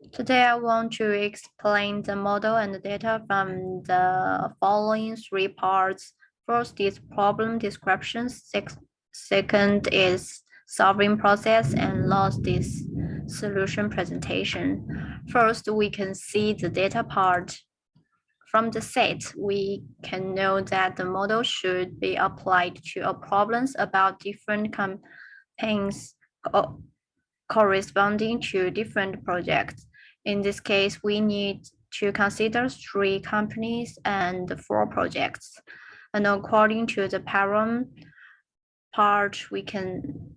Today, I want to explain the model and the data from the following three parts. First is problem description, second is solving process, and last is solution presentation. First, we can see the data part. From the set, we can know that the model should be applied to problems about different campaigns corresponding to different projects. In this case, we need to consider 3 companies and 4 projects. And according to the param part, we can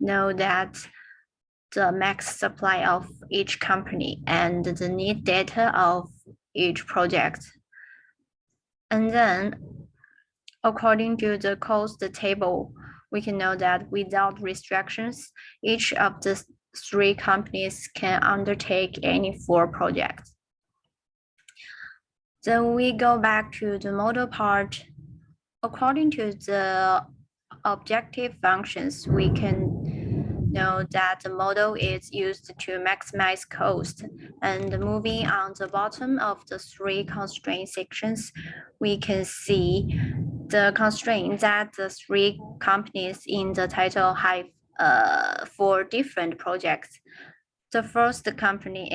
know that the max supply of each company and the need data of each project. And then, according to the cost table, we can know that without restrictions, each of the 3 companies can undertake any 4 projects. Then we go back to the model part. According to the objective functions, we can know that the model is used to maximize cost. And moving on the bottom of the 3 constraint sections, we can see the constraint that the 3 companies in the title have 4 different projects. The first company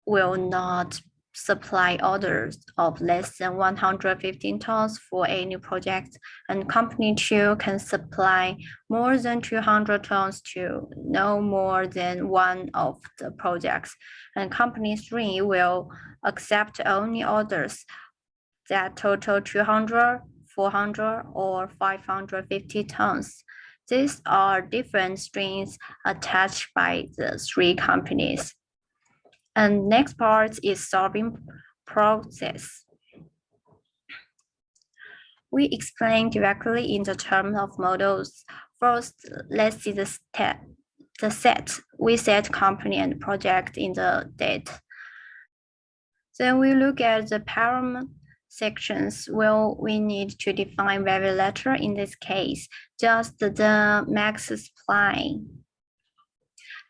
will not supply orders of less than 115 tons for any project, and company 2 can supply more than 200 tons to no more than one of the projects, and company 3 will accept only orders that total 200, 400, or 550 tons. These are different strings attached by the 3 companies. And next part is solving process. We explain directly in the terms of models. First, let's see the set. We set company and project in the date. Then we look at the param sections. Well, we need to define very letter in this case, just the max supply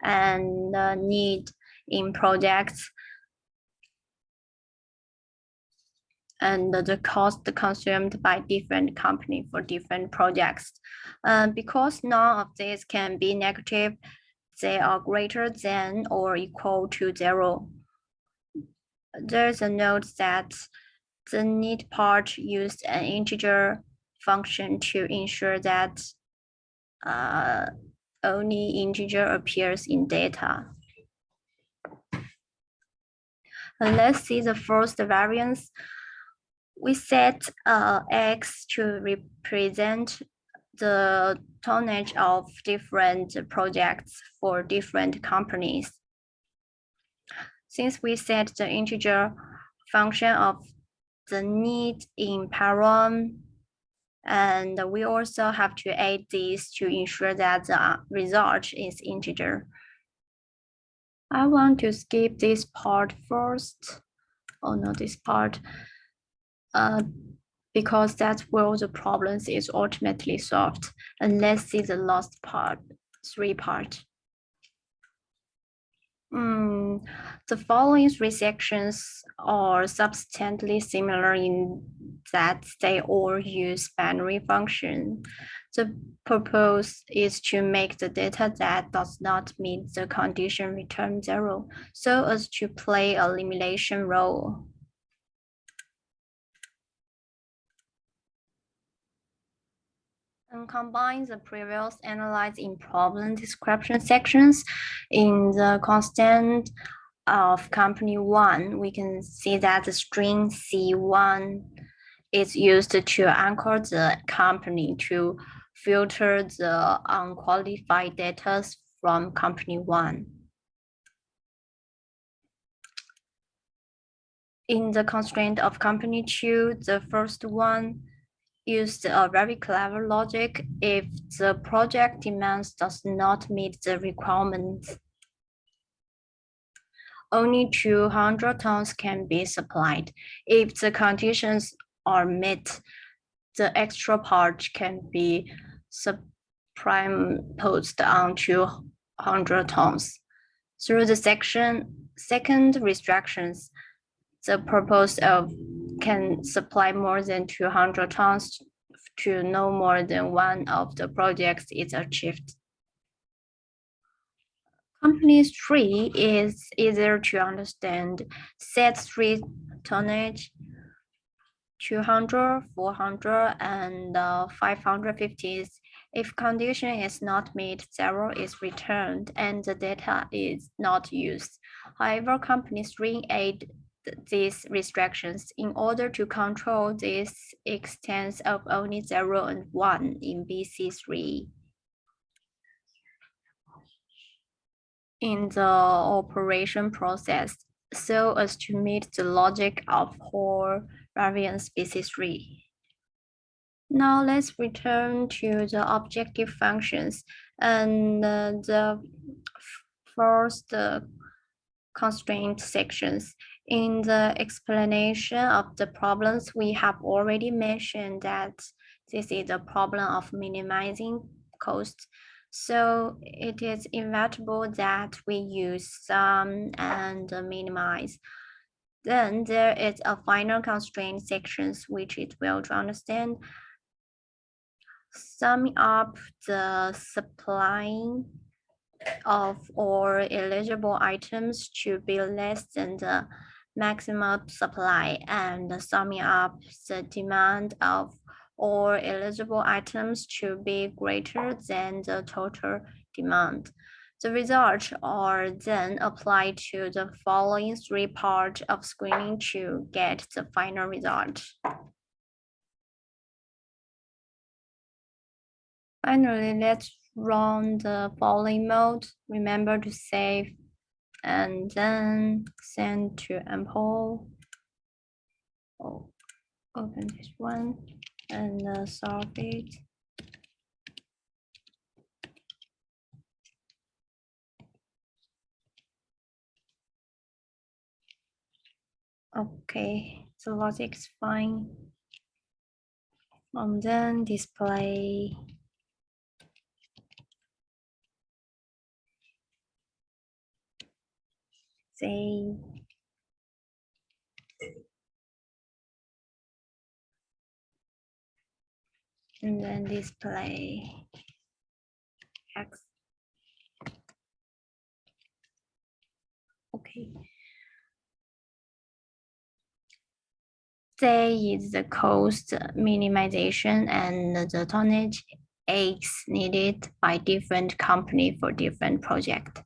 and need in projects and the cost consumed by different company for different projects. Because none of these can be negative, they are greater than or equal to 0. There's a note that the need part used an integer function to ensure that only integer appears in data. Let's see the first variance. We set X to represent the tonnage of different projects for different companies. Since we set the integer function of the need in param, and we also have to add these to ensure that the result is integer. I want to skip this part first. Oh no, this part. Because that's where the problems is ultimately solved. And let's see the last part, 3 part. The following 3 sections are substantially similar in that they all use binary function. The purpose is to make the data that does not meet the condition return 0, so as to play a elimination role. And combine the previous analyze in problem description sections. In the constant of company 1, we can see that the string C1 is used to anchor the company to filter the unqualified data from company 1. In the constraint of company 2, the first one used a very clever logic. If the project demands does not meet the requirements, only 200 tons can be supplied. If the conditions are met, the extra part can be superimposed on 200 tons. Through the second restrictions, the purpose of can supply more than 200 tons to no more than one of the projects is achieved. Company 3 is easier to understand. Set 3 tonnage, 200, 400, and 550. If condition is not met, 0 is returned and the data is not used. However, Company 3 add these restrictions in order to control this extent of only 0 and 1 in BC3. In the operation process, so as to meet the logic of whole variance BC3. Now let's return to the objective functions and the first constraint sections. In the explanation of the problems, we have already mentioned that this is a problem of minimizing costs. So it is inevitable that we use sum and minimize. Then there is a final constraint sections, which is well to understand. Summing up the supplying of all eligible items to be less than the maximum supply and summing up the demand of all eligible items to be greater than the total demand. The results are then applied to the following 3 parts of screening to get the final result. Finally, let's run the following mode. Remember to save and then send to import. Oh, open this one and solve it. Okay, the logic is fine. And then display. Save. And then display X. Okay. C is the cost minimization and the tonnage X needed by different company for different project.